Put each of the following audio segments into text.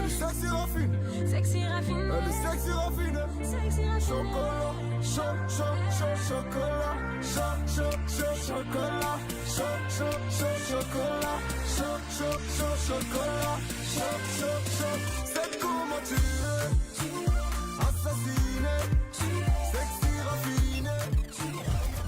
Elle est sexy raffinée. Sexy raffinée. Elle est sexy raffinée. Sexy raffinée. Chocolat, chocolat, chocolat, chocolat, chocolat, c'est comment tu es, assassiné, sexy raffiné.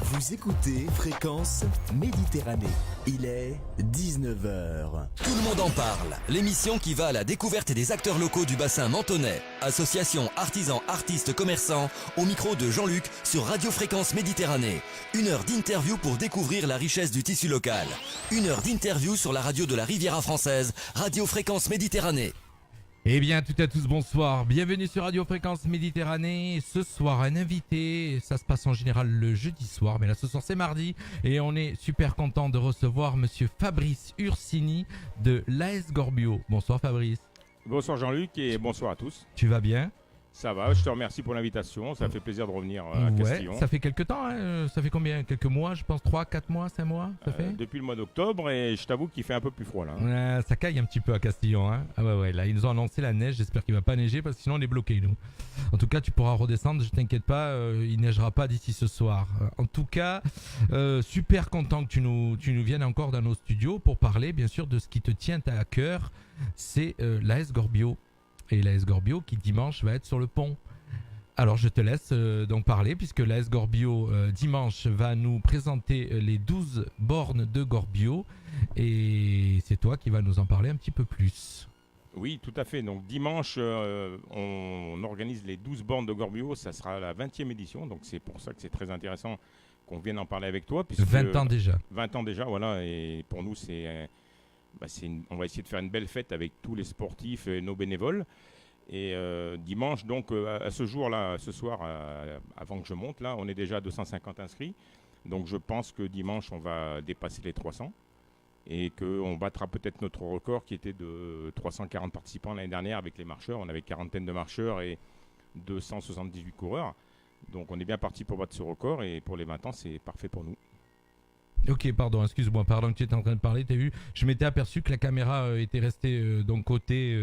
Vous écoutez Fréquence Méditerranée. Il est 19h. Tout le monde en parle. L'émission qui va à la découverte des acteurs locaux du bassin menthonnais. Association, artisans, artistes, commerçants. Au micro de Jean-Luc sur Radio Fréquence Méditerranée. 1 heure d'interview pour découvrir la richesse du tissu local. 1 heure d'interview sur la radio de la Riviera française. Radio Fréquence Méditerranée. Eh bien, toutes et à tous, bonsoir. Bienvenue sur Radio Fréquence Méditerranée. Ce soir, un invité. Ça se passe en général le jeudi soir, mais là, ce soir, c'est mardi. Et on est super content de recevoir monsieur Fabrice Ursini de l'AS Gorbio. Bonsoir, Fabrice. Bonsoir Jean-Luc et bonsoir à tous. Tu vas bien ? Ça va, je te remercie pour l'invitation, ça fait plaisir de revenir à Castillon. Ça fait quelques temps, hein. Ça fait combien ? Quelques mois, je pense 3, 4 mois, 5 mois, ça fait ? Depuis le mois d'octobre et je t'avoue qu'il fait un peu plus froid là. Ça caille un petit peu à Castillon, hein. Ah ouais, là ils nous ont annoncé la neige, j'espère qu'il va pas neiger parce que sinon on est bloqué nous. En tout cas tu pourras redescendre, je t'inquiète pas, il neigera pas d'ici ce soir. En tout cas, super content que tu nous viennes encore dans nos studios pour parler bien sûr de ce qui te tient à cœur, c'est l'AS Gorbio. Et l'AS Gorbio qui dimanche va être sur le pont. Alors je te laisse donc parler puisque l'AS Gorbio dimanche va nous présenter les 12 bornes de Gorbio et c'est toi qui vas nous en parler un petit peu plus. Oui, tout à fait. Donc dimanche, on organise les 12 bornes de Gorbio, ça sera la 20e édition, donc c'est pour ça que c'est très intéressant qu'on vienne en parler avec toi. 20 ans déjà. 20 ans déjà, voilà, et pour nous on va essayer de faire une belle fête avec tous les sportifs et nos bénévoles. Et dimanche, donc à ce jour-là, ce soir, avant que je monte, là, on est déjà à 250 inscrits. Donc je pense que dimanche, on va dépasser les 300 et qu'on battra peut-être notre record qui était de 340 participants l'année dernière avec les marcheurs. On avait quarantaine de marcheurs et 278 coureurs. Donc on est bien parti pour battre ce record et pour les 20 ans, c'est parfait pour nous. Ok, pardon, excuse-moi, que tu étais en train de parler, t'as vu, je m'étais aperçu que la caméra était restée donc côté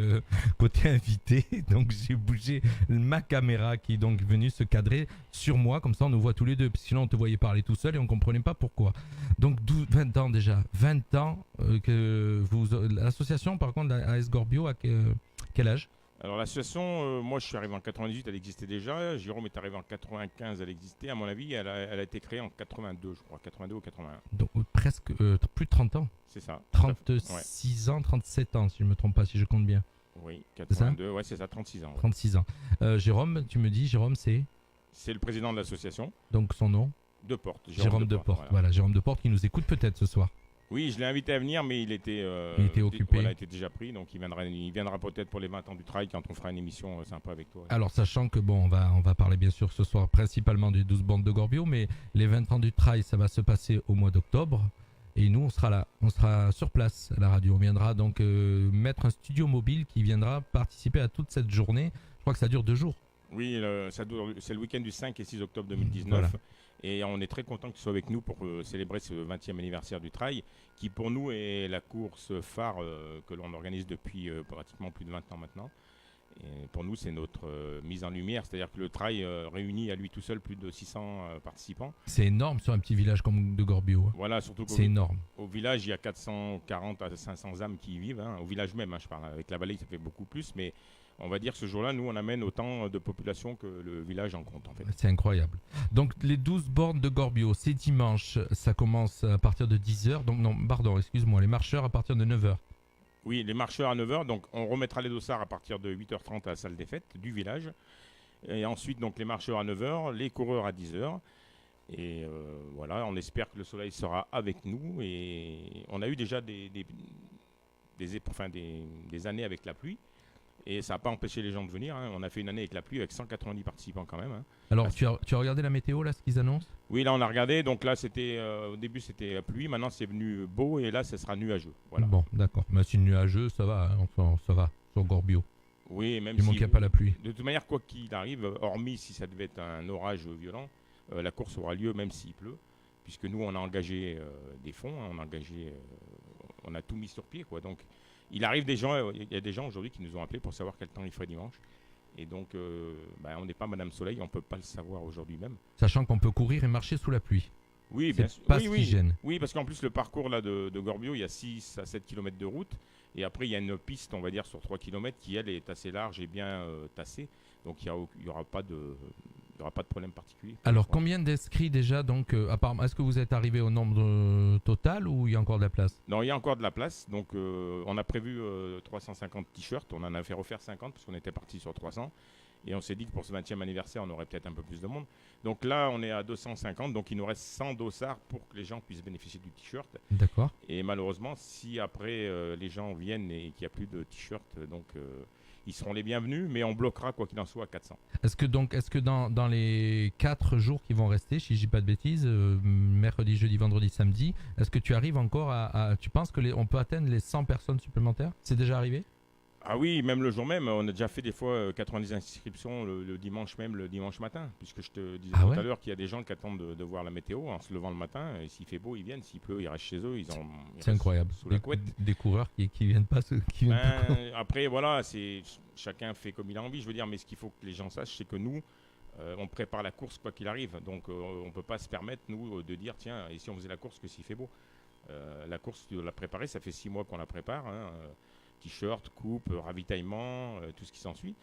invité, donc j'ai bougé ma caméra qui est donc venue se cadrer sur moi, comme ça on nous voit tous les deux, parce que sinon on te voyait parler tout seul et on comprenait pas pourquoi. Donc 20 ans déjà, 20 ans que l'association par contre, la AS Gorbio, à quel âge ? Alors l'association, moi je suis arrivé en 98, elle existait déjà. Jérôme est arrivé en 95, elle existait. À mon avis, elle a été créée en 82, je crois, 82 ou 81. Donc presque plus de 30 ans. C'est ça. 36 ans, 37 ans, si je ne me trompe pas, si je compte bien. Oui, 82, ouais, c'est ça, 36 ans. Ouais. 36 ans. Jérôme, tu me dis, Jérôme, c'est le président de l'association. Donc son nom ? Deporte. Jérôme Deporte, voilà, Jérôme Deporte qui nous écoute peut-être ce soir. Oui, je l'ai invité à venir, mais il était occupé. Il était déjà pris, donc il viendra peut-être pour les 20 ans du trail quand on fera une émission sympa avec toi. Alors, sachant que, bon, on va parler bien sûr ce soir principalement des 12 bandes de Gorbio, mais les 20 ans du trail, ça va se passer au mois d'octobre. Et nous, on sera là, on sera sur place à la radio. On viendra donc mettre un studio mobile qui viendra participer à toute cette journée. Je crois que ça dure 2 jours. Oui, c'est le week-end du 5 et 6 octobre 2019. Voilà. Et on est très content que tu sois avec nous pour célébrer ce 20e anniversaire du trail, qui pour nous est la course phare que l'on organise depuis pratiquement plus de 20 ans maintenant. Et pour nous, c'est notre mise en lumière, c'est-à-dire que le trail réunit à lui tout seul plus de 600 participants. C'est énorme sur un petit village comme de Gorbio. Hein. Voilà, surtout c'est énorme. Au village, il y a 440 à 500 âmes qui y vivent. Hein. Au village même, je parle. Avec la vallée, ça fait beaucoup plus, mais on va dire que ce jour-là, nous, on amène autant de population que le village en compte, en fait. C'est incroyable. Donc, les 12 bornes de Gorbio, c'est dimanche. Ça commence à partir de 10h. Donc, non, pardon, excuse-moi, les marcheurs à partir de 9h. Oui, les marcheurs à 9h. Donc, on remettra les dossards à partir de 8h30 à la salle des fêtes du village. Et ensuite, donc, les marcheurs à 9h, les coureurs à 10h. Et voilà, on espère que le soleil sera avec nous. Et on a eu déjà des années avec la pluie. Et ça n'a pas empêché les gens de venir. Hein. On a fait une année avec la pluie avec 190 participants quand même. Hein. Alors, tu as regardé la météo, là, ce qu'ils annoncent ? Oui, là, on a regardé. Donc là, au début, c'était pluie. Maintenant, c'est venu beau. Et là, ça sera nuageux. Voilà. Bon, d'accord. Mais si nuageux, ça va. Hein. Enfin, ça va sur Gorbio. Oui, même si... Il n'y a pas la pluie. De toute manière, quoi qu'il arrive, hormis si ça devait être un orage violent, la course aura lieu même s'il pleut. Puisque nous, on a engagé des fonds. Hein, on a engagé on a tout mis sur pied, quoi. Donc, il y a des gens aujourd'hui qui nous ont appelés pour savoir quel temps il ferait dimanche. Et donc, on n'est pas Madame Soleil, on ne peut pas le savoir aujourd'hui même. Sachant qu'on peut courir et marcher sous la pluie. Oui, C'est bien sûr. pas Oui, ce oui. qui gêne. Oui, parce qu'en plus, le parcours là, de Gorbio, il y a 6 à 7 km de route. Et après, il y a une piste, on va dire, sur 3 km qui, elle, est assez large et bien tassée. Donc, il n'y aura pas de problème particulier. Alors, combien d'inscrits déjà donc, est-ce que vous êtes arrivé au nombre total ou il y a encore de la place? Non, il y a encore de la place. Donc, on a prévu 350 t-shirts. On en a fait refaire 50 parce qu'on était parti sur 300. Et on s'est dit que pour ce 20e anniversaire, on aurait peut-être un peu plus de monde. Donc là, on est à 250. Donc, il nous reste 100 dossards pour que les gens puissent bénéficier du t-shirt. D'accord. Et malheureusement, si après les gens viennent et qu'il n'y a plus de t-shirt, donc ils seront les bienvenus, mais on bloquera quoi qu'il en soit à 400. Est-ce que dans les 4 jours qui vont rester, si je dis pas de bêtises, mercredi, jeudi, vendredi, samedi, est-ce que tu arrives encore tu penses on peut atteindre les 100 personnes supplémentaires? C'est déjà arrivé? Ah oui, même le jour même, on a déjà fait des fois 90 inscriptions le dimanche même, le dimanche matin, puisque je te disais tout à l'heure qu'il y a des gens qui attendent de voir la météo en se levant le matin, et s'il fait beau, ils viennent, s'il pleut, ils restent chez eux, ils c'est incroyable. Sous la couette. Des coureurs qui viennent pas, Après, voilà, chacun fait comme il a envie, je veux dire, mais ce qu'il faut que les gens sachent, c'est que nous, on prépare la course quoi qu'il arrive, donc on ne peut pas se permettre, nous, de dire, tiens, et si on faisait la course que s'il fait beau. La course, tu dois la préparer, ça fait 6 mois qu'on la prépare, t-shirt, coupe, ravitaillement, tout ce qui s'ensuit.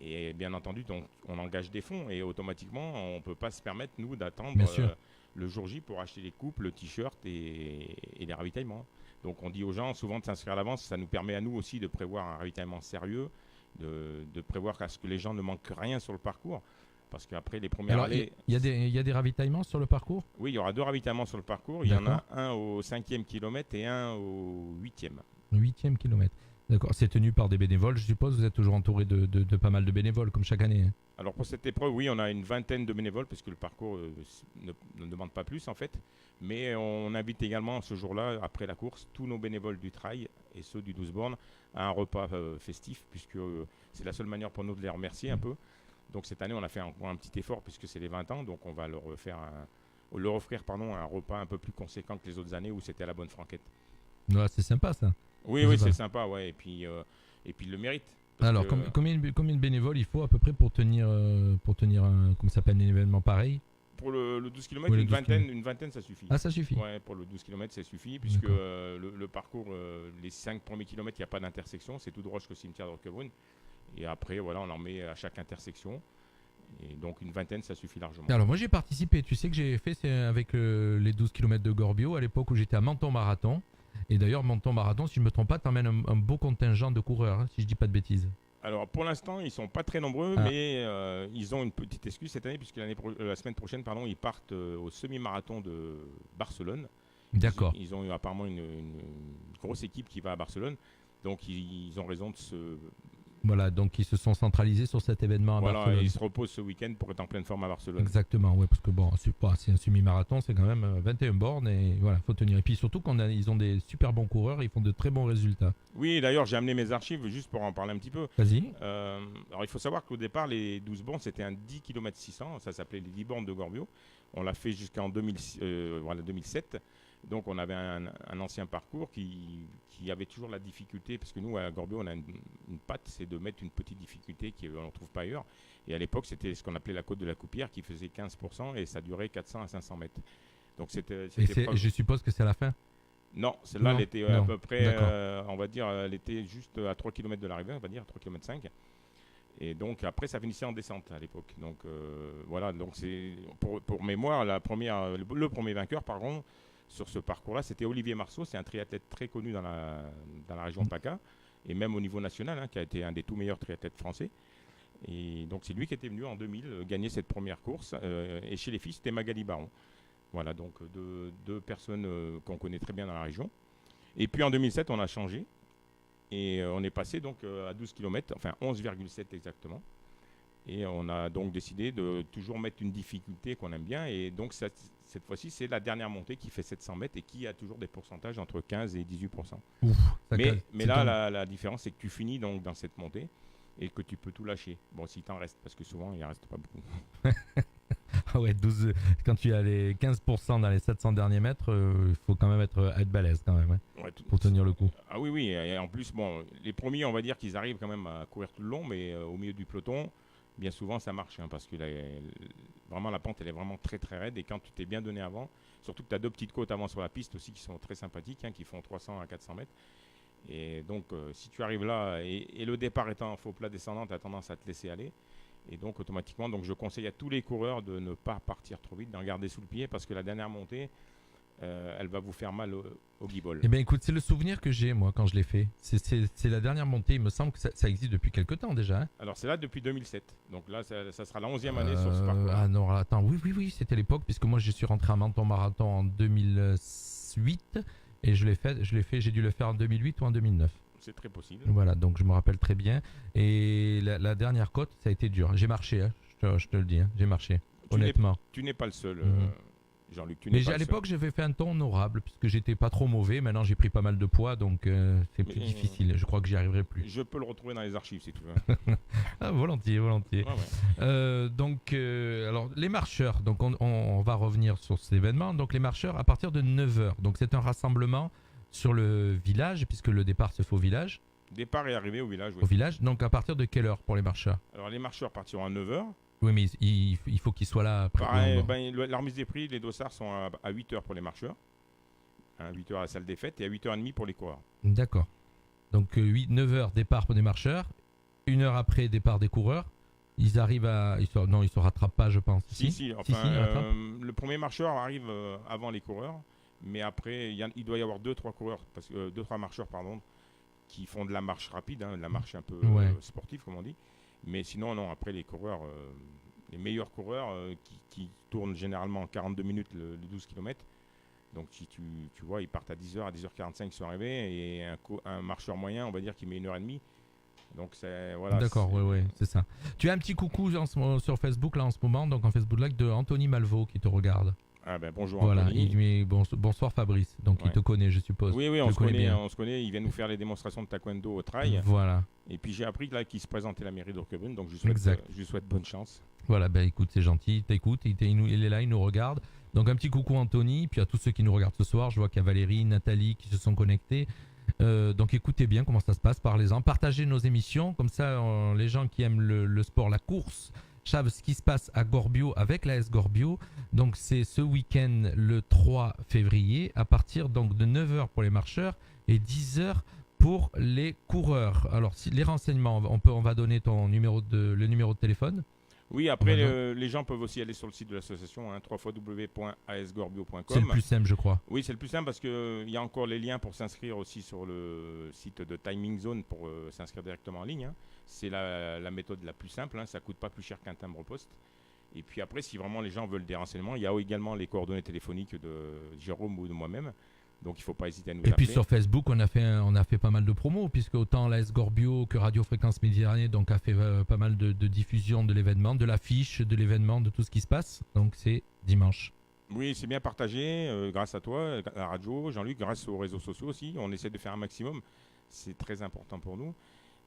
Et bien entendu, donc, on engage des fonds et automatiquement, on ne peut pas se permettre, nous, d'attendre le jour J pour acheter les coupes, le t-shirt et les ravitaillements. Donc on dit aux gens souvent de s'inscrire à l'avance, ça nous permet à nous aussi de prévoir un ravitaillement sérieux, de prévoir à ce que les gens ne manquent rien sur le parcours. Parce qu'après les premières allées... Il y a des ravitaillements sur le parcours? Oui, il y aura 2 ravitaillements sur le parcours. Il y en a un au 5e kilomètre et un au 8e. 8e kilomètre. D'accord, c'est tenu par des bénévoles, je suppose. Vous êtes toujours entouré de pas mal de bénévoles, comme chaque année. Alors pour cette épreuve, oui, on a une vingtaine de bénévoles, parce que le parcours ne demande pas plus, en fait. Mais on invite également ce jour-là, après la course, tous nos bénévoles du trail et ceux du 12 bornes à un repas festif, puisque c'est la seule manière pour nous de les remercier un peu. Donc cette année, on a fait encore un petit effort, puisque c'est les 20 ans, donc on va leur offrir un repas un peu plus conséquent que les autres années où c'était à la bonne franquette. Ouais, c'est sympa ça. Oui, c'est sympa, ouais. Et puis ils le méritent. Alors, combien de bénévoles il faut à peu près pour tenir un événement pareil? Pour le 12 km, une vingtaine, ça suffit. Ah, ça suffit? Ouais, pour le 12 km, ça suffit, puisque le parcours, les 5 premiers kilomètres, il n'y a pas d'intersection, c'est tout droit jusqu'au cimetière de Roquebrune. Et après, voilà, on en met à chaque intersection. Et donc, une vingtaine, ça suffit largement. Alors, moi, j'ai participé. Tu sais que j'ai fait avec les 12 km de Gorbio à l'époque où j'étais à Menton Marathon. Et d'ailleurs, Menton Marathon, si je ne me trompe pas, t'emmènes un beau contingent de coureurs, si je dis pas de bêtises. Alors, pour l'instant, ils ne sont pas très nombreux, mais ils ont une petite excuse cette année, puisque la semaine prochaine, ils partent au semi-marathon de Barcelone. D'accord. Ils ont eu apparemment une grosse équipe qui va à Barcelone. Donc, ils ont raison de se... Voilà, donc ils se sont centralisés sur cet événement à Barcelone. Voilà, ils se reposent ce week-end pour être en pleine forme à Barcelone. Exactement, ouais, parce que bon, c'est un semi-marathon, c'est quand même 21 bornes et voilà, faut tenir. Et puis surtout ils ont des super bons coureurs, ils font de très bons résultats. Oui, d'ailleurs, j'ai amené mes archives juste pour en parler un petit peu. Vas-y. Alors, il faut savoir qu'au départ, les 12 bornes, c'était un 10 km 600, ça s'appelait les 10 bornes de Gorbio. On l'a fait jusqu'en 2007. Donc on avait un ancien parcours qui avait toujours la difficulté, parce que nous à Gorbio on a une patte, c'est de mettre une petite difficulté qu'on ne trouve pas ailleurs. Et à l'époque c'était ce qu'on appelait la côte de la Coupière qui faisait 15% et ça durait 400 à 500 mètres. Donc je suppose que c'est à la fin? Non, celle-là elle était à peu près, on va dire, elle était juste à 3 km de l'arrivée, on va dire 3 km 5. Et donc après ça finissait en descente à l'époque. Donc voilà, donc c'est pour mémoire le premier vainqueur sur ce parcours-là, c'était Olivier Marceau. C'est un triathlète très connu dans la région PACA et même au niveau national, qui a été un des tout meilleurs triathlètes français. Et donc c'est lui qui était venu en 2000 gagner cette première course. Et chez les filles, c'était Magali Baron. Voilà, donc deux personnes qu'on connaît très bien dans la région. Et puis en 2007, on a changé et on est passé donc à 12 km, enfin 11,7 exactement. Et on a donc décidé de toujours mettre une difficulté qu'on aime bien. Et donc cette fois-ci, c'est la dernière montée qui fait 700 mètres et qui a toujours des pourcentages entre 15 et 18%. Ouf, mais là, la différence, c'est que tu finis donc dans cette montée et que tu peux tout lâcher. Bon, s'il t'en reste, parce que souvent, il n'en reste pas beaucoup. ouais, 12, quand tu as les 15% dans les 700 derniers mètres, il faut quand même être balèze quand même, hein, Ouais, pour tenir le coup. Ah oui, oui. Et en plus, bon, les premiers, on va dire qu'ils arrivent quand même à courir tout le long, mais au milieu du peloton, bien souvent, ça marche, hein, parce que vraiment, la pente, elle est vraiment très, très raide. Et quand tu t'es bien donné avant, surtout que tu as 2 petites côtes avant sur la piste aussi qui sont très sympathiques, hein, qui font 300 à 400 mètres. Et donc, si tu arrives là, et le départ étant en faux plat descendant, tu as tendance à te laisser aller. Et donc, automatiquement, donc, je conseille à tous les coureurs de ne pas partir trop vite, d'en garder sous le pied, parce que la dernière montée, elle va vous faire mal au guibole. Eh bien écoute, c'est le souvenir que j'ai moi quand je l'ai fait. C'est la dernière montée, il me semble que ça existe depuis quelques temps déjà. Hein. Alors, c'est là depuis 2007. Donc là, ça sera la 11e année sur ce parcours. Ah non, attends, oui, c'était l'époque, puisque moi je suis rentré à Menton Marathon en 2008, et j'ai dû le faire en 2008 ou en 2009. C'est très possible. Voilà, donc je me rappelle très bien. Et la dernière côte, ça a été dur. J'ai marché, hein, je te le dis, hein, j'ai marché, honnêtement. Tu n'es pas le seul, Jean-Luc. Mais à l'époque, j'avais fait un temps honorable, puisque j'étais pas trop mauvais. Maintenant, j'ai pris pas mal de poids, donc c'est plus difficile. Je crois que j'y arriverai plus. Je peux le retrouver dans les archives si tu veux. Ah, volontiers. Ouais. Alors, les marcheurs, donc on va revenir sur cet événement. Donc, les marcheurs, à partir de 9h. Donc, c'est un rassemblement sur le village, puisque le départ se fait au village. Départ et arrivée au village, oui. Au village, donc à partir de quelle heure pour les marcheurs? Alors, les marcheurs partiront à 9h. Oui, mais il faut qu'ils soient là après. Pareil, la remise des prix, les dossards sont à 8h pour les marcheurs. À 8h à la salle des fêtes et à 8h30 pour les coureurs. D'accord. Donc 9h départ pour les marcheurs, 1 heure après départ des coureurs. Ils arrivent à... Non, ils se rattrapent pas, je pense. Si, le premier marcheur arrive avant les coureurs. Mais après, il doit y avoir 2-3 coureurs, 2-3 marcheurs, qui font de la marche rapide, hein, de la marche un peu sportive, comme on dit. Mais sinon, non, après les coureurs, les meilleurs coureurs qui tournent généralement en 42 minutes les 12 km. Donc, si tu vois, ils partent à 10h, à 10h45, ils sont arrivés. Et un marcheur moyen, on va dire qu'il met 1h30. Donc, voilà. D'accord, oui, c'est ça. Tu as un petit coucou sur Facebook, là, en ce moment, donc en Facebook Live, de Anthony Malvaux qui te regarde. Ah ben bonjour voilà, Anthony. Il met bonsoir Fabrice, donc il te connaît je suppose. Oui, on se connaît, il vient nous faire les démonstrations de taekwondo au trail. Voilà. Et puis j'ai appris qu'il se présentait à la mairie d'Orquebrune, donc je lui souhaite bonne chance. Voilà, écoute, c'est gentil, t'écoutes, il est là, il nous regarde. Donc un petit coucou Anthony, puis à tous ceux qui nous regardent ce soir, je vois qu'il y a Valérie, Nathalie qui se sont connectés. Donc écoutez bien comment ça se passe, parlez-en, partagez nos émissions, comme ça les gens qui aiment le sport, la course, savent ce qui se passe à Gorbio avec l'AS Gorbio. Donc c'est ce week-end le 3 février à partir donc de 9h pour les marcheurs et 10h pour les coureurs. Alors si les renseignements, on va donner le numéro de téléphone. Oui, après les gens peuvent aussi aller sur le site de l'association, hein, www.asgorbio.com. C'est le plus simple, je crois. Oui, c'est le plus simple parce qu'il y a encore les liens pour s'inscrire aussi sur le site de Timing Zone pour s'inscrire directement en ligne. Hein. C'est la méthode la plus simple, hein, ça ne coûte pas plus cher qu'un timbre-poste. Et puis après, si vraiment les gens veulent des renseignements, il y a également les coordonnées téléphoniques de Jérôme ou de moi-même. Donc il ne faut pas hésiter à nous appeler. Et puis sur Facebook, on a fait pas mal de promos, puisque autant l'AS Gorbio que Radio Fréquence Méditerranée donc, a fait pas mal de diffusion de l'événement, de l'affiche, de l'événement, de tout ce qui se passe. Donc c'est dimanche. Oui, c'est bien partagé, grâce à toi, à la radio, Jean-Luc, grâce aux réseaux sociaux aussi. On essaie de faire un maximum. C'est très important pour nous.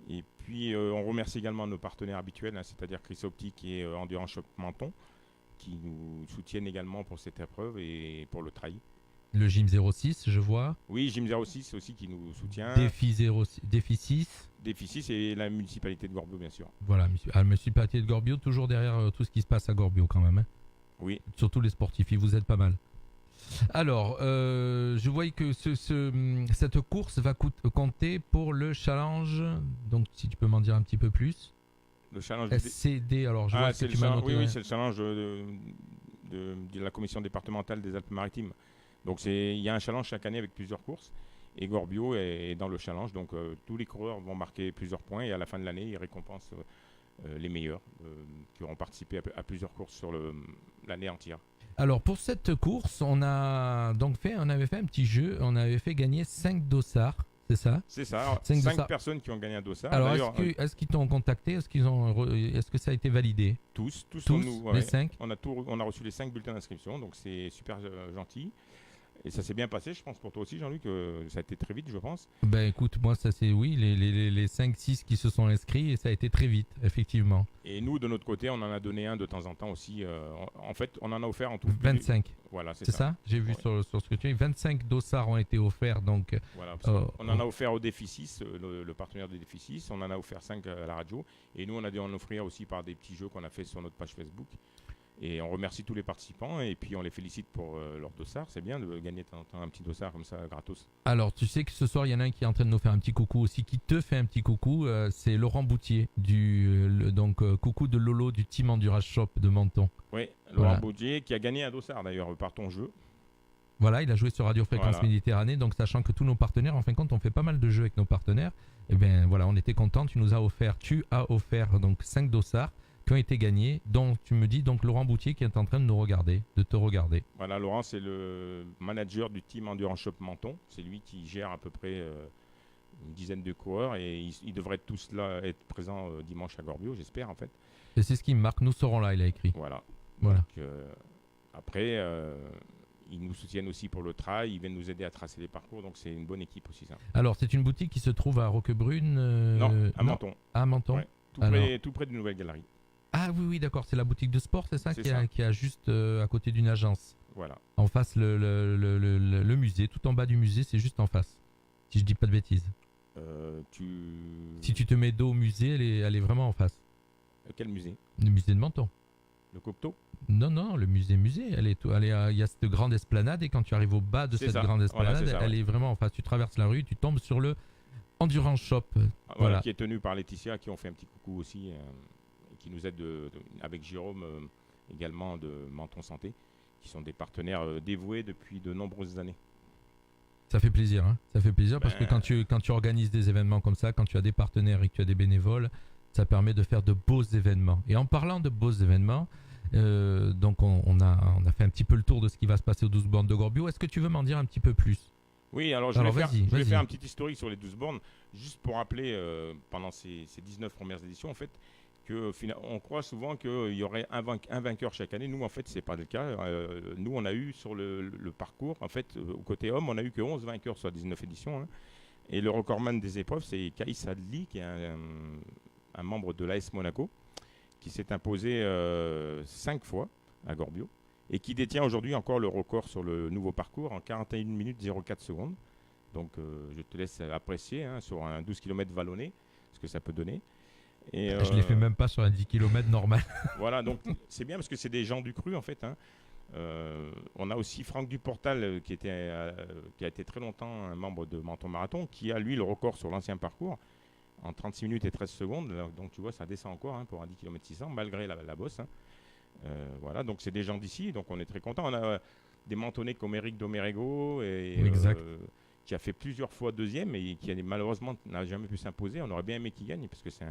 Et puis on remercie également nos partenaires habituels, hein, c'est-à-dire Chris Optique et Endurance Shop Menton, qui nous soutiennent également pour cette épreuve et pour le trail. Le Gym 06, je vois. Oui, Gym 06 aussi qui nous soutient. Défi 6. Défi 6 et la municipalité de Gorbio, bien sûr. Voilà, la municipalité de Gorbio, toujours derrière tout ce qui se passe à Gorbio quand même. Hein. Oui. Surtout les sportifs, ils vous aident pas mal. Alors, je vois que cette course va compter pour le challenge. Donc, si tu peux m'en dire un petit peu plus. Le challenge SCD, alors je vois que tu m'as noté. Oui, c'est le challenge de la commission départementale des Alpes-Maritimes. Donc il y a un challenge chaque année avec plusieurs courses et Gorbio est dans le challenge. Donc tous les coureurs vont marquer plusieurs points et à la fin de l'année, ils récompensent les meilleurs qui auront participé à plusieurs courses sur l'année entière. Alors pour cette course, on avait fait un petit jeu, on avait fait gagner 5 dossards, c'est ça? C'est ça, 5 personnes qui ont gagné un dossard. Alors est-ce qu'ils t'ont contacté? Est-ce que ça a été validé? Tous les nous, 5. On a reçu les 5 bulletins d'inscription, donc c'est super gentil. Et ça s'est bien passé, je pense, pour toi aussi, Jean-Luc. Ça a été très vite, je pense. Ben écoute, moi ça c'est oui, les 5-6 qui se sont inscrits et ça a été très vite, effectivement. Et nous, de notre côté, on en a donné un de temps en temps aussi. En fait, on en a offert en tout. 25. Voilà, C'est ça. J'ai vu Ouais. sur ce que tu dis. 25 dossards ont été offerts, donc Voilà, on en a offert au Défi 6, le partenaire de Défi 6. On en a offert 5 à la radio. Et nous, on a dû en offrir aussi par des petits jeux qu'on a fait sur notre page Facebook. Et on remercie tous les participants et puis on les félicite pour leur dossard. C'est bien de gagner de temps en temps un petit dossard comme ça, gratos. Alors, tu sais que ce soir, il y en a un qui est en train de nous faire un petit coucou aussi, qui te fait un petit coucou. C'est Laurent Boutier, coucou de Lolo du Team Endurage Shop de Menton. Oui, Laurent Voilà. Baudier qui a gagné un dossard d'ailleurs par ton jeu. Voilà, il a joué sur Radio Fréquence Voilà. Méditerranée, donc sachant que tous nos partenaires, en fin de compte, on fait pas mal de jeux avec nos partenaires. Et bien voilà, on était contents. Tu as offert donc 5 dossards qui ont été gagnés, dont tu me dis donc Laurent Boutier qui est en train de te regarder. Voilà, Laurent, c'est le manager du Team Endurance Shop Menton. C'est lui qui gère à peu près une dizaine de coureurs et ils devraient tous là être présents dimanche à Gorbio, j'espère en fait. Et c'est ce qui me marque. Nous serons là, il a écrit. Voilà. Voilà. Donc, après, ils nous soutiennent aussi pour le trail, ils viennent nous aider à tracer les parcours, donc c'est une bonne équipe aussi ça. Alors, c'est une boutique qui se trouve à Roquebrune. Non, à Menton, À Menton. Ouais. Alors. tout près de Nouvelle Galerie. Ah oui, d'accord. C'est la boutique de sport, c'est ça, C'est qui a juste à côté d'une agence. Voilà. En face, le musée. Tout en bas du musée, c'est juste en face. Si je dis pas de bêtises. Si tu te mets dos au musée, elle est vraiment en face. Quel musée? Le musée de Menton. Le Cocteau? Non, le musée. Il y a cette grande esplanade et quand tu arrives au bas de C'est cette ça. grande Voilà, esplanade, c'est ça, elle ouais. est vraiment en face. Tu traverses la rue, tu tombes sur le Endurance Shop. Voilà, Voilà. qui est tenu par Laetitia, qui ont fait un petit coucou aussi, et qui nous aide avec Jérôme également de Menton Santé, qui sont des partenaires dévoués depuis de nombreuses années. Ça fait plaisir, hein. Ça fait plaisir parce que Ben- quand tu organises des événements comme ça, quand tu as des partenaires et que tu as des bénévoles, ça permet de faire de beaux événements. Et en parlant de beaux événements, donc on a fait un petit peu le tour de ce qui va se passer aux 12 bornes de Gorbio. Est-ce que tu veux m'en dire un petit peu plus? Oui, alors je Alors, vais vas-y. faire un petit historique sur les 12 bornes, juste pour rappeler, pendant ces 19 premières éditions, en fait, on croit souvent qu'il y aurait un vainqueur chaque année. Nous, en fait, c'est pas le cas. Nous, on a eu sur le parcours, en fait, au côté homme, on a eu que 11 vainqueurs sur 19 éditions. Hein. Et le recordman des épreuves, c'est Kaïs Adli, qui est un membre de l'AS Monaco, qui s'est imposé 5 fois à Gorbio, et qui détient aujourd'hui encore le record sur le nouveau parcours en 41 minutes 04 secondes. Donc je te laisse apprécier sur un 12 km vallonné ce que ça peut donner. Et, Je l'ai fait même pas sur un 10 km normal. voilà, donc c'est bien parce que c'est des gens du cru en fait. Hein. On a aussi Franck Duportal qui a été très longtemps un membre de Menton Marathon, qui a lui le record sur l'ancien parcours en 36 minutes et 13 secondes. Donc tu vois, ça descend encore pour un 10 km 600 malgré la bosse. Hein. Voilà, donc c'est des gens d'ici, donc on est très contents. On a des Mentonnais comme Eric Domerego Exact. qui a fait plusieurs fois deuxième et qui malheureusement n'a jamais pu s'imposer. On aurait bien aimé qu'il gagne parce que c'est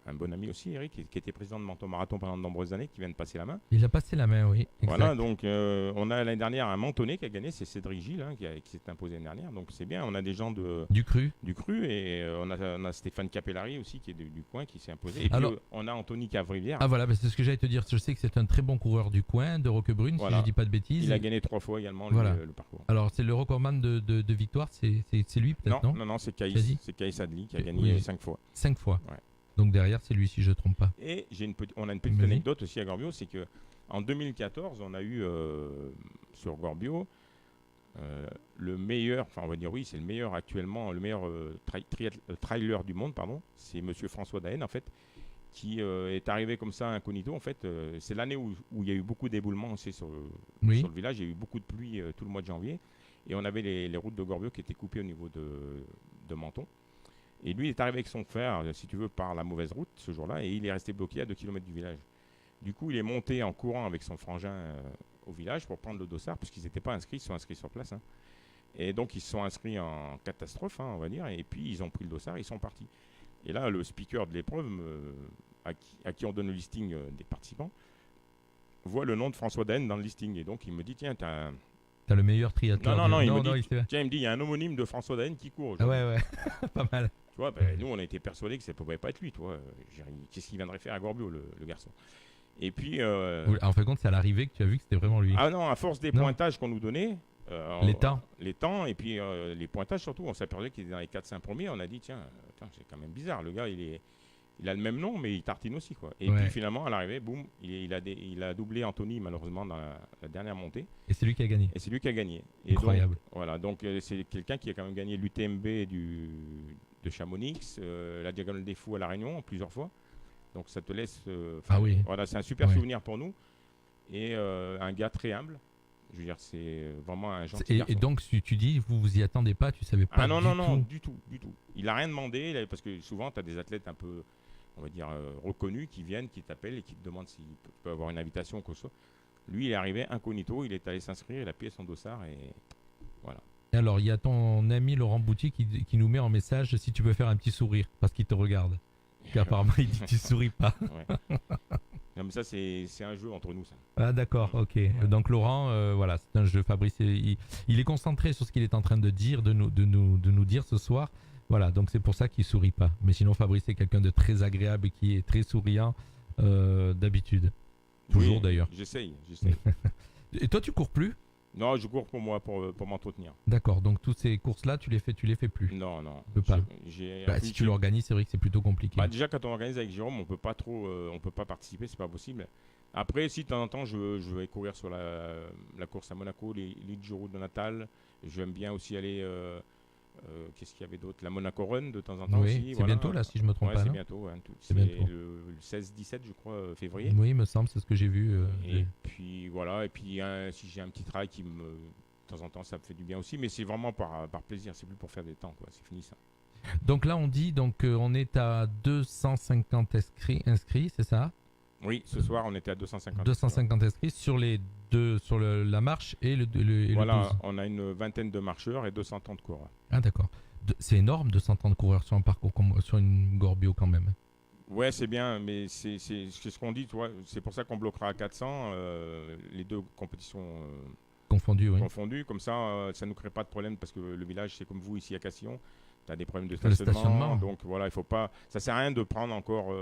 un bon ami aussi, Eric, qui était président de Menton Marathon pendant de nombreuses années, qui vient de passer la main. Il a passé la main, oui. Exact. Voilà, donc on a l'année dernière un Mentonnais qui a gagné, c'est Cédric Gilles qui s'est imposé l'année dernière. Donc c'est bien, on a des gens Du cru. du cru et on a Stéphane Capellari aussi qui est du coin qui s'est imposé. Et puis Alors- on a Anthony Cavrivière. Ah voilà, c'est ce que j'allais te dire. Je sais que c'est un très bon coureur du coin, de Roquebrune, Voilà. si je dis pas de bêtises. Il a gagné 3 fois également le- Voilà. le parcours. Alors c'est le recordman de victoire, c'est lui peut-être, non, c'est Tu as dit Kaïs Adli qui a Oui. gagné 5 fois. 5 fois. Ouais. Donc derrière, c'est lui si je ne trompe pas. Et on a une petite Vas-y. anecdote aussi à Gorbio, c'est que en 2014, on a eu sur Gorbio le meilleur, enfin on va dire oui, c'est le meilleur actuellement, le meilleur trailer du monde, pardon, c'est Monsieur François Daen en fait, qui est arrivé comme ça incognito en fait. C'est l'année où il y a eu beaucoup d'éboulements aussi sur Oui. le village, il y a eu beaucoup de pluie tout le mois de janvier, et on avait les routes de Gorbio qui étaient coupées au niveau de Menton. Et lui, il est arrivé avec son frère, si tu veux, par la mauvaise route ce jour-là, et il est resté bloqué à 2 km du village. Du coup, il est monté en courant avec son frangin au village pour prendre le dossard, puisqu'ils n'étaient pas inscrits, ils sont inscrits sur place. Hein. Et donc, ils se sont inscrits en catastrophe, on va dire, et puis ils ont pris le dossard, ils sont partis. Et là, le speaker de l'épreuve, à qui on donne le listing des participants, voit le nom de François Daen dans le listing. Et donc, il me dit, tiens, T'as le meilleur triathlète. Non, il me dit, il tiens, il me dit, il y a un homonyme de François Daen qui court Ah aujourd'hui. ouais, pas mal. Tu vois, nous, on a été persuadés que ça ne pouvait pas être lui, toi. Qu'est-ce qu'il viendrait faire à Gorbio, le garçon? Et puis... En fin de compte, c'est à l'arrivée que tu as vu que c'était vraiment lui. Ah non, à force des Non. pointages qu'on nous donnait, Les temps et puis les pointages surtout. On s'est aperçu qu'il était dans les 4-5 premiers. On a dit, tiens, c'est quand même bizarre. Le gars, il a le même nom, mais il tartine aussi, quoi. Et puis finalement, à l'arrivée, boum, il a doublé Anthony, malheureusement, dans la dernière montée. Et c'est lui qui a gagné. Et Incroyable. Donc, voilà, donc c'est quelqu'un qui a quand même gagné l'UTMB de Chamonix, la Diagonale des Fous à La Réunion, plusieurs fois. Donc ça te laisse... Voilà, c'est un super souvenir pour nous. Et un gars très humble. Je veux dire, c'est vraiment un gentil garçon. Et donc, tu dis, vous y attendez pas, tu savais pas non, du tout. Il a rien demandé, parce que souvent, tu as des athlètes un peu, on va dire, reconnus qui viennent, qui t'appellent et qui te demandent s'il peut avoir une invitation ou quoi que ce soit. Lui, il est arrivé incognito, il est allé s'inscrire, il a payé son dossard et voilà. Et alors, il y a ton ami Laurent Bouty qui nous met en message si tu peux faire un petit sourire, parce qu'il te regarde. Apparemment, il dit que tu souris pas. Ouais. Non, mais ça, c'est un jeu entre nous, ça. Ah d'accord, ok. Ouais. Donc Laurent, voilà, c'est un jeu. Fabrice, il est concentré sur ce qu'il est en train de dire, de nous dire ce soir. Voilà, donc c'est pour ça qu'il sourit pas. Mais sinon, Fabrice est quelqu'un de très agréable et qui est très souriant d'habitude. Toujours d'ailleurs. J'essaye. Et toi, tu cours plus ? Non, je cours pour moi, pour m'entretenir. D'accord, donc toutes ces courses-là, tu les fais plus ? Non. Tu peux pas. Si tu l'organises, c'est vrai que c'est plutôt compliqué. Déjà, quand on organise avec Jérôme, on peut pas participer, c'est pas possible. Après, si de temps en temps, je vais courir sur la course à Monaco, les Giro de Natal. J'aime bien aussi aller. Qu'est-ce qu'il y avait d'autre ? La Monaco Run de temps en temps aussi. C'est bientôt là, si je me trompe pas. C'est non bientôt. C'est bientôt. Le 16-17, je crois, février. Oui, il me semble, c'est ce que j'ai vu. Et puis voilà. Et puis si j'ai un petit trail qui me, de temps en temps, ça me fait du bien aussi. Mais c'est vraiment par plaisir. C'est plus pour faire des temps, quoi. C'est fini ça. Donc là, on dit on est à 250 inscrits, c'est ça ? Oui, ce soir, on était à 250. 250 inscrits sur la marche et le voilà, 12. on a une vingtaine de marcheurs et 230 coureurs. Ah d'accord. C'est énorme, 230 coureurs sur un parcours sur une Gorbio quand même. Ouais, c'est bien, mais c'est ce qu'on dit, tu vois. C'est pour ça qu'on bloquera à 400 les deux compétitions confondues. Comme ça, ça ne nous crée pas de problème parce que le village, c'est comme vous ici à Castillon, tu as des problèmes de stationnement. Donc voilà, il faut pas. Ça sert à rien de prendre encore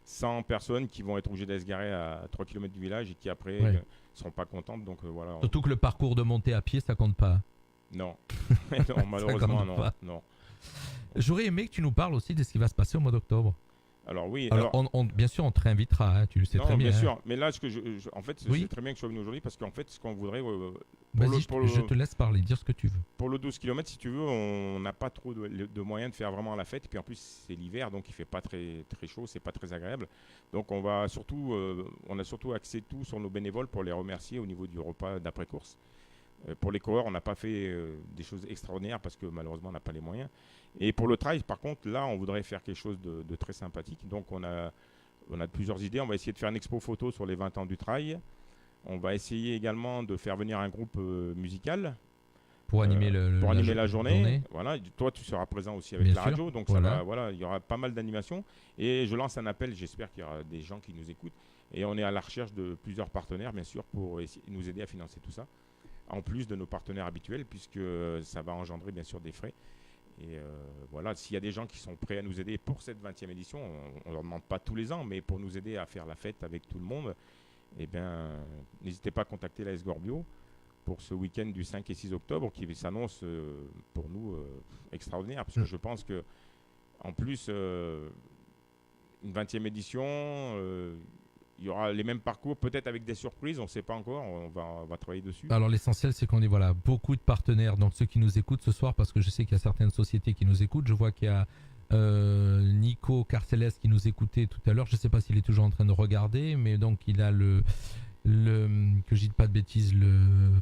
100 personnes qui vont être obligées d'aller se garer à 3 km du village et qui après ne seront pas contentes. Donc voilà. Surtout que le parcours de montée à pied, ça compte pas. Non, non malheureusement non. J'aurais aimé que tu nous parles aussi de ce qui va se passer au mois d'octobre. Alors oui. Bien sûr, on te réinvitera, tu le sais très bien. Bien sûr, mais là, en fait, c'est très bien que je sois venu aujourd'hui parce qu'en fait, ce qu'on voudrait... je te laisse parler, dire ce que tu veux. Pour le 12 km, si tu veux, on n'a pas trop de moyens de faire vraiment la fête. Et puis en plus, c'est l'hiver, donc il ne fait pas très, très chaud, c'est pas très agréable. Donc on a surtout axé tout sur nos bénévoles pour les remercier au niveau du repas d'après-course. Pour les coureurs, on n'a pas fait des choses extraordinaires parce que malheureusement, on n'a pas les moyens. Et pour le trail, par contre, là, on voudrait faire quelque chose de très sympathique. Donc, on a plusieurs idées. On va essayer de faire une expo photo sur les 20 ans du trail. On va essayer également de faire venir un groupe musical pour animer la journée. Voilà. Toi, tu seras présent aussi avec la radio. Donc, il y aura pas mal d'animations. Et je lance un appel. J'espère qu'il y aura des gens qui nous écoutent. Et on est à la recherche de plusieurs partenaires, bien sûr, pour nous aider à financer tout ça. En plus de nos partenaires habituels, puisque ça va engendrer bien sûr des frais. Et voilà, s'il y a des gens qui sont prêts à nous aider pour cette 20e édition, on ne leur demande pas tous les ans, mais pour nous aider à faire la fête avec tout le monde, eh bien, n'hésitez pas à contacter l'AS Gorbio pour ce week-end du 5 et 6 octobre qui s'annonce pour nous extraordinaire, parce que je pense que en plus, une 20e édition... il y aura les mêmes parcours, peut-être avec des surprises, on ne sait pas encore, on va travailler dessus. Alors l'essentiel, c'est qu'on ait beaucoup de partenaires, donc ceux qui nous écoutent ce soir, parce que je sais qu'il y a certaines sociétés qui nous écoutent. Je vois qu'il y a Nico Carceles qui nous écoutait tout à l'heure, je ne sais pas s'il est toujours en train de regarder, mais donc il a que je dise pas de bêtises, le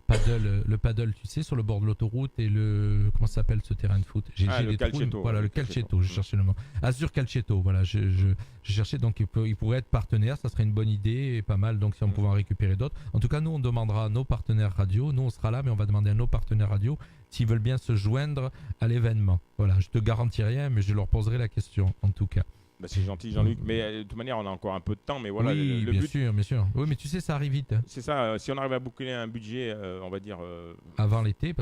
paddle, tu sais, sur le bord de l'autoroute, et comment ça s'appelle ce terrain de foot? Le Calcetto. Voilà, le Calcetto, je cherchais le nom. Azur Calcetto, voilà, je cherchais, donc il pourrait être partenaire, ça serait une bonne idée, et pas mal, donc si on pouvait en récupérer d'autres. En tout cas, nous, on demandera à nos partenaires radio, nous on sera là, mais on va demander à nos partenaires radio s'ils veulent bien se joindre à l'événement. Voilà, je te garantis rien, mais je leur poserai la question, en tout cas. Bah c'est gentil Jean-Luc, mais de toute manière on a encore un peu de temps, mais voilà. Oui, le bien but, sûr, bien sûr. Oui, mais tu sais, ça arrive vite. C'est ça, si on arrive à boucler un budget, on va dire... avant l'été,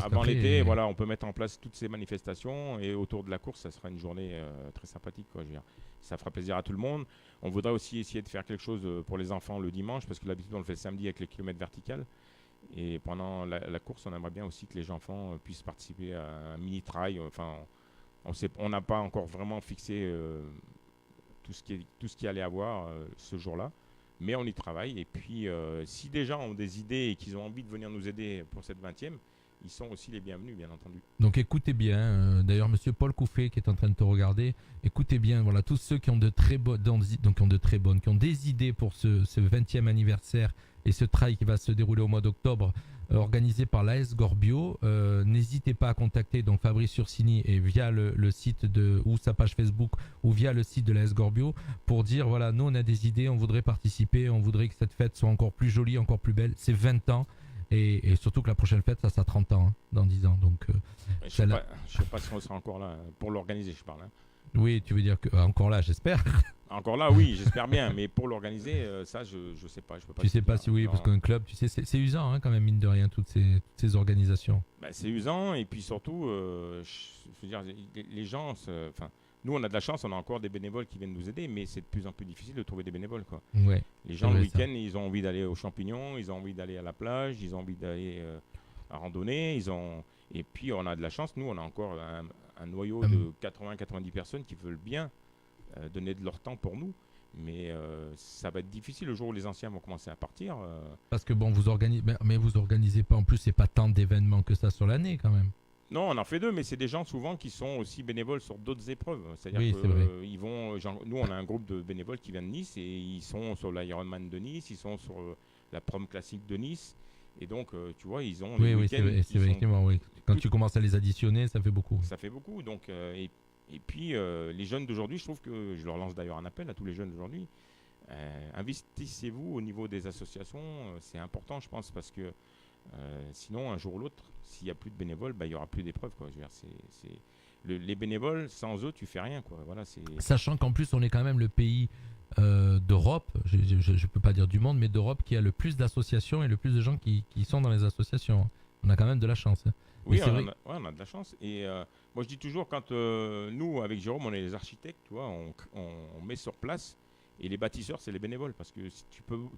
voilà, on peut mettre en place toutes ces manifestations, et autour de la course, ça sera une journée très sympathique, quoi, je veux dire. Ça fera plaisir à tout le monde. On voudrait aussi essayer de faire quelque chose pour les enfants le dimanche, parce que l'habitude on le fait le samedi avec les kilomètres verticales. Et pendant la course, on aimerait bien aussi que les enfants puissent participer à un mini-trail. Enfin, on n'a pas encore vraiment fixé tout ce qu'il allait avoir ce jour-là. Mais on y travaille. Et puis, si des gens ont des idées et qu'ils ont envie de venir nous aider pour cette 20e, ils sont aussi les bienvenus, bien entendu. Donc écoutez bien, d'ailleurs monsieur Paul Couffet qui est en train de te regarder, écoutez bien, voilà, tous ceux qui ont qui ont des idées pour ce 20e anniversaire et ce trail qui va se dérouler au mois d'octobre, organisé par l'AS Gorbio, n'hésitez pas à contacter donc Fabrice Sursini et via le site ou sa page Facebook ou via le site de l'AS Gorbio pour dire voilà, nous on a des idées, on voudrait participer, on voudrait que cette fête soit encore plus jolie, encore plus belle, c'est 20 ans. Et surtout que la prochaine fête, ça sera 30 ans, dans 10 ans. Donc, je sais pas si on sera encore là pour l'organiser, je parle. Hein. Oui, tu veux dire que encore là, j'espère. Encore là, oui, j'espère bien, mais pour l'organiser, ça, je sais pas. Je peux pas tu sais pas dire. si oui, parce qu'un club, tu sais, c'est usant hein, quand même, mine de rien, toutes ces organisations. Bah, c'est usant, et puis surtout, je veux dire, les gens, enfin, nous, on a de la chance, on a encore des bénévoles qui viennent nous aider, mais c'est de plus en plus difficile de trouver des bénévoles, quoi. Ouais. Les gens, le week-end, ils ont envie d'aller aux champignons, ils ont envie d'aller à la plage, ils ont envie d'aller à randonner, et puis on a de la chance, nous, on a encore un noyau de 80-90 personnes qui veulent bien donner de leur temps pour nous. Mais ça va être difficile le jour où les anciens vont commencer à partir. Parce que bon, vous organisez pas, en plus, c'est pas tant d'événements que ça sur l'année quand même. Non, on en fait 2, mais c'est des gens souvent qui sont aussi bénévoles sur d'autres épreuves. C'est-à-dire oui, que ils vont. Nous, on a un groupe de bénévoles qui vient de Nice et ils sont sur l'Ironman de Nice, ils sont sur la prom classique de Nice. Et donc, tu vois, ils ont. Oui, c'est effectivement, oui. Quand tu commences à les additionner, ça fait beaucoup. Ça fait beaucoup. Donc, et puis, les jeunes d'aujourd'hui, je trouve que je leur lance d'ailleurs un appel à tous les jeunes d'aujourd'hui. Investissez-vous au niveau des associations, c'est important, je pense, parce que sinon, un jour ou l'autre, s'il n'y a plus de bénévoles, il n'y aura plus d'épreuves. Les bénévoles, sans eux, tu fais rien. Quoi. Voilà, sachant qu'en plus, on est quand même le pays d'Europe, je ne peux pas dire du monde, mais d'Europe qui a le plus d'associations et le plus de gens qui sont dans les associations. On a quand même de la chance. Oui, on a de la chance. Et moi, je dis toujours, quand nous, avec Jérôme, on est les architectes, tu vois, on met sur place. Et les bâtisseurs, c'est les bénévoles. Parce que si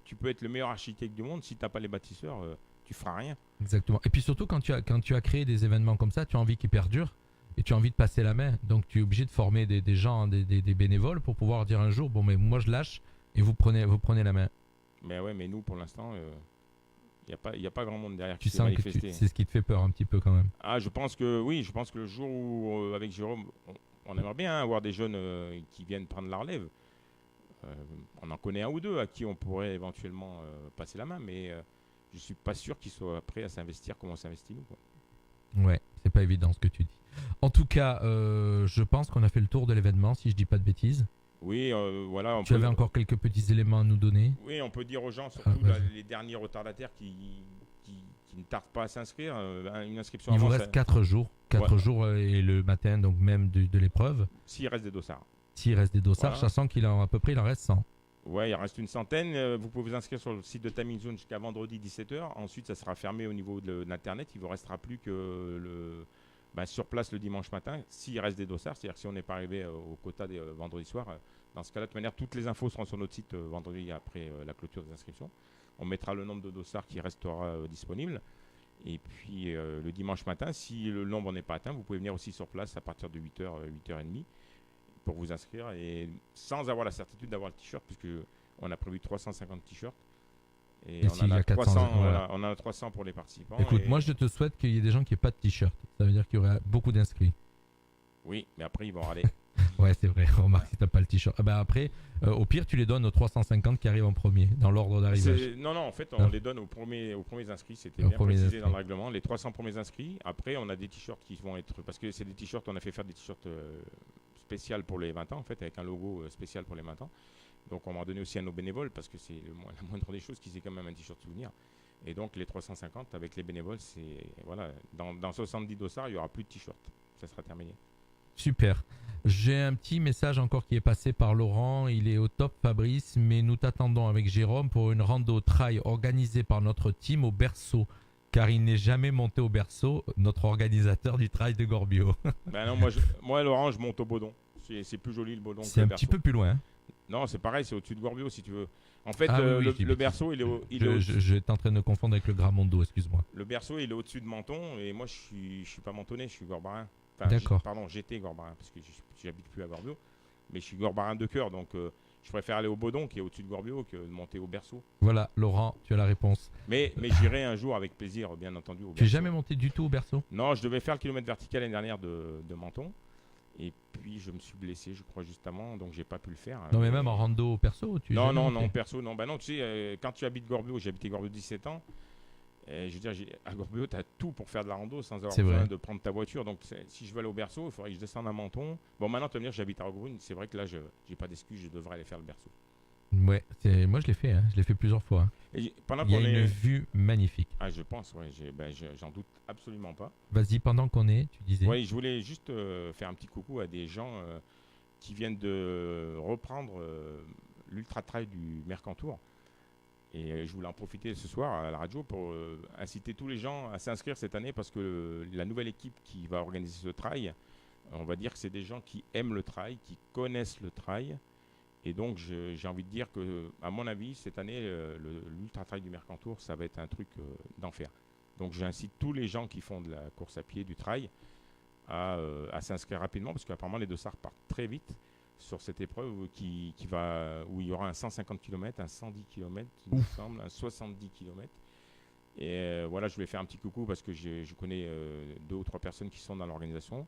tu peux être le meilleur architecte du monde, si tu n'as pas les bâtisseurs, tu feras rien. Exactement. Et puis surtout, quand tu as créé des événements comme ça, tu as envie qu'ils perdurent et tu as envie de passer la main. Donc, tu es obligé de former des gens, des bénévoles pour pouvoir dire un jour, bon, mais moi, je lâche et vous prenez la main. Mais ouais, mais nous, pour l'instant, il n'y a pas grand monde derrière qui s'est manifesté. Tu sens que c'est ce qui te fait peur un petit peu quand même. Ah, je pense que le jour où, avec Jérôme, on aimerait bien avoir des jeunes qui viennent prendre la relève. On en connaît un ou deux à qui on pourrait éventuellement passer la main, mais je suis pas sûr qu'ils soient prêts à s'investir comme on s'investit nous. Quoi. Ouais, c'est pas évident ce que tu dis. En tout cas, je pense qu'on a fait le tour de l'événement, si je dis pas de bêtises. Oui, voilà. Tu avais encore quelques petits éléments à nous donner. Oui, on peut dire aux gens, surtout les derniers retardataires qui ne tardent pas à s'inscrire, une inscription. Il vous reste 4 jours, 4 jours et le matin, donc même de l'épreuve. S'il reste des dossards. S'il reste des dossards, voilà. Sachant qu'il en à peu près, il en reste 100. Ouais, il en reste une centaine. Vous pouvez vous inscrire sur le site de Timing Zone jusqu'à vendredi 17h. Ensuite, ça sera fermé au niveau de l'Internet. Il ne vous restera plus que sur place le dimanche matin, s'il reste des dossards. C'est-à-dire que si on n'est pas arrivé au quota des vendredi soir, dans ce cas-là, de toute manière, toutes les infos seront sur notre site vendredi après la clôture des inscriptions. On mettra le nombre de dossards qui restera disponible. Et puis, le dimanche matin, si le nombre n'est pas atteint, vous pouvez venir aussi sur place à partir de 8h, 8h30. Pour vous inscrire et sans avoir la certitude d'avoir le t-shirt puisque on a prévu 350 t-shirts et on en a 300 voilà. On en a 300 pour les participants. Écoute, moi je te souhaite qu'il y ait des gens qui n'aient pas de t-shirt. Ça veut dire qu'il y aura beaucoup d'inscrits. Oui, mais après ils vont râler. Ouais, c'est vrai. Remarque si t'as pas le t-shirt. Après, au pire, tu les donnes aux 350 qui arrivent en premier dans l'ordre d'arrivage. Non, en fait, on les donne aux premiers inscrits. C'était bien précisé dans le règlement. Les 300 premiers inscrits. Après, on a des t-shirts qui vont être parce que c'est des t-shirts. On a fait faire des t-shirts spécial pour les 20 ans en fait avec un logo spécial pour les 20 ans donc on va en donner aussi à nos bénévoles parce que c'est la moindre des choses qu'ils aient quand même un t-shirt souvenir et donc les 350 avec les bénévoles c'est voilà dans 70 dossards il n'y aura plus de t-shirt, ça sera terminé. Super. J'ai un petit message encore qui est passé par Laurent, il est au top Fabrice, mais nous t'attendons avec Jérôme pour une rando trail organisée par notre team au berceau. Car il n'est jamais monté au berceau, notre organisateur du trail de Gorbio. Ben non, moi Laurent, je monte au Baudon. C'est plus joli le Baudon. C'est un petit peu plus loin. Hein. Non, c'est pareil, c'est au-dessus de Gorbio si tu veux. En fait, Ah oui, le berceau, il est J'étais en train de confondre avec le Gramondo, excuse-moi. le berceau, il est au-dessus de Menton et moi, je suis pas mentonais, je suis gorbarin. Enfin, D'accord. pardon, j'étais gorbarin parce que j'habite plus à Gorbio, mais je suis gorbarin de cœur, donc je préfère aller au Baudon qui est au-dessus de Gorbio que de monter au berceau. Voilà, Laurent, tu as la réponse. Mais j'irai un jour avec plaisir, bien entendu, au Tu n'es berceau. jamais monté du tout au berceau? Non, je devais faire le kilomètre vertical l'année dernière de Menton. Et puis je me suis blessé, je crois, juste avant, donc j'ai pas pu le faire. Non, mais même en rando perso, tu es Non, jamais non, monté? non, perso, non. Bah non, tu sais, quand tu habites Gorbio, j'ai habité Gorbio 17 ans. Et je veux dire, à Gorbio, tu as tout pour faire de la rando sans avoir C'est besoin vrai. de prendre ta voiture. Donc si je veux aller au berceau, il faudrait que je descende à Menton. Bon, maintenant, tu vas me dire, j'habite à Roquebrune. C'est vrai que là, je n'ai pas d'excuse, je devrais aller faire le berceau. Ouais, moi je l'ai fait, hein. Je l'ai fait plusieurs fois, hein. Et pendant Il y a qu'on une est. vue magnifique. Ah, je pense, ouais, j'en doute absolument pas. Vas-y, pendant qu'on est, tu disais. Oui, je voulais juste faire un petit coucou à des gens qui viennent de reprendre l'Ultra Trail du Mercantour. Et je voulais en profiter ce soir à la radio pour inciter tous les gens à s'inscrire cette année parce que la nouvelle équipe qui va organiser ce trail, on va dire que c'est des gens qui aiment le trail, qui connaissent le trail. Et donc j'ai envie de dire que, à mon avis, cette année, l'Ultra Trail du Mercantour, ça va être un truc d'enfer. Donc j'incite tous les gens qui font de la course à pied, du trail, à s'inscrire rapidement parce qu'apparemment les dossards partent très vite sur cette épreuve où il y aura un 150 km, un 110 km, il me semble, un 70 km. Et voilà, je voulais faire un petit coucou parce que je connais 2 ou 3 personnes qui sont dans l'organisation.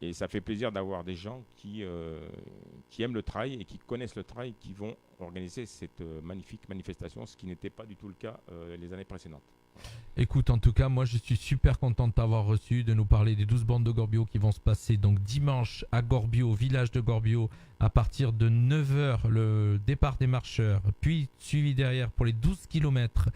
Et ça fait plaisir d'avoir des gens qui aiment le trail et qui connaissent le trail, qui vont organiser cette magnifique manifestation, ce qui n'était pas du tout le cas les années précédentes. Écoute, en tout cas, moi je suis super content de t'avoir reçu, de nous parler des 12 bandes de Gorbio qui vont se passer donc dimanche à Gorbio, au village de Gorbio, à partir de 9h, le départ des marcheurs, puis suivi derrière pour les 12 km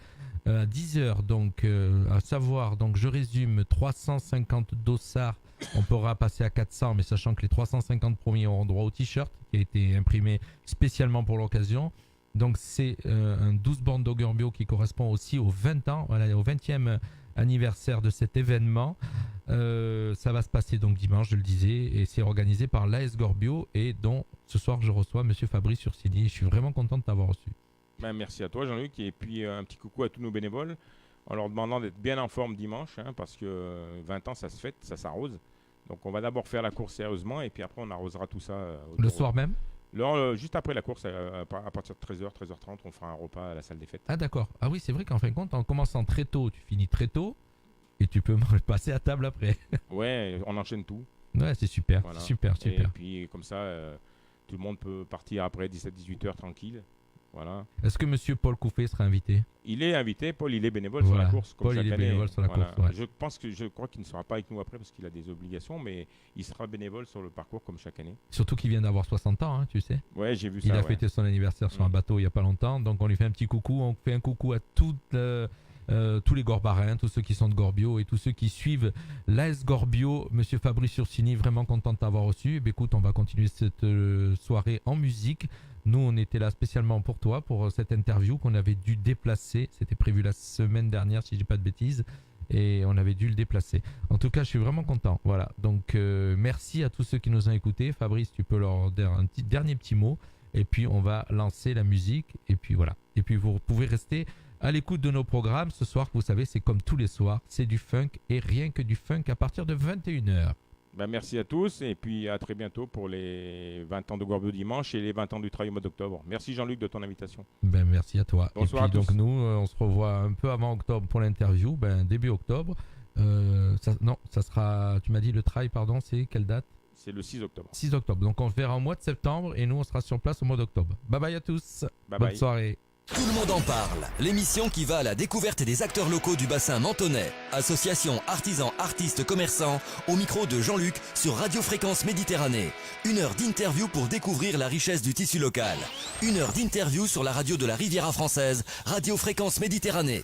à 10h, donc à savoir, donc je résume, 350 dossards, on pourra passer à 400, mais sachant que les 350 premiers auront droit au t-shirt qui a été imprimé spécialement pour l'occasion. Donc c'est un 12 bandes de Gorbio qui correspond aussi aux 20 ans, voilà, au 20e anniversaire de cet événement. Ça va se passer donc dimanche, je le disais, et c'est organisé par l'AS Gorbio et dont ce soir je reçois Monsieur Fabrice Ursini. Je suis vraiment content de t'avoir reçu. Ben, merci à toi Jean-Luc et puis un petit coucou à tous nos bénévoles en leur demandant d'être bien en forme dimanche parce que 20 ans ça se fête, ça s'arrose. Donc on va d'abord faire la course sérieusement et puis après on arrosera tout ça. Le soir même? Alors, juste après la course, à partir de 13h, 13h30, on fera un repas à la salle des fêtes. Ah d'accord. Ah oui, c'est vrai qu'en fin de compte, en commençant très tôt, tu finis très tôt et tu peux passer à table après. Ouais, on enchaîne tout. Ouais, c'est super, Voilà. super. Et puis comme ça, tout le monde peut partir après 17-18h tranquille. Voilà. Est-ce que Monsieur Paul Couffet sera invité? Il est invité, Paul, il est bénévole Voilà. sur la course. Comme Paul, chaque il est année. bénévole sur la Voilà. course, ouais. Je crois qu'il ne sera pas avec nous après parce qu'il a des obligations, mais il sera bénévole sur le parcours comme chaque année. Surtout qu'il vient d'avoir 60 ans, hein, tu sais. Ouais, j'ai vu ça. Il a ouais. fêté son anniversaire sur un bateau il n'y a pas longtemps, donc on lui fait un petit coucou. On fait un coucou à tous les Gorbarins, tous ceux qui sont de Gorbio et tous ceux qui suivent l'AS Gorbio. Monsieur Fabrice Ursini, vraiment content de t'avoir reçu. Écoute, on va continuer cette soirée en musique. Nous, on était là spécialement pour toi, pour cette interview qu'on avait dû déplacer. C'était prévu la semaine dernière, si je dis pas de bêtises. Et on avait dû le déplacer. En tout cas, je suis vraiment content. Voilà. Donc, merci à tous ceux qui nous ont écoutés. Fabrice, tu peux leur dire un dernier petit mot. Et puis, on va lancer la musique. Et puis, voilà. Et puis, vous pouvez rester à l'écoute de nos programmes. Ce soir, vous savez, c'est comme tous les soirs. C'est du funk et rien que du funk à partir de 21h. Ben, merci à tous et puis à très bientôt pour les 20 ans de Gorbio dimanche et les 20 ans du travail au mois d'octobre. Merci Jean-Luc de ton invitation. Ben, merci à toi. Bonsoir et puis à donc tous. nous, on se revoit un peu avant octobre pour l'interview, début octobre. Ça sera, tu m'as dit le trail, pardon, c'est quelle date? C'est le 6 octobre. 6 octobre. Donc on se verra au mois de septembre et nous on sera sur place au mois d'octobre. Bye bye à tous. Bye Bonne bye. soirée. Tout le monde en parle. L'émission qui va à la découverte des acteurs locaux du bassin mentonais. Association, artisans, artistes, commerçants. Au micro de Jean-Luc sur Radio Fréquence Méditerranée. 1 heure d'interview pour découvrir la richesse du tissu local. 1 heure d'interview sur la radio de la Riviera française. Radio Fréquence Méditerranée.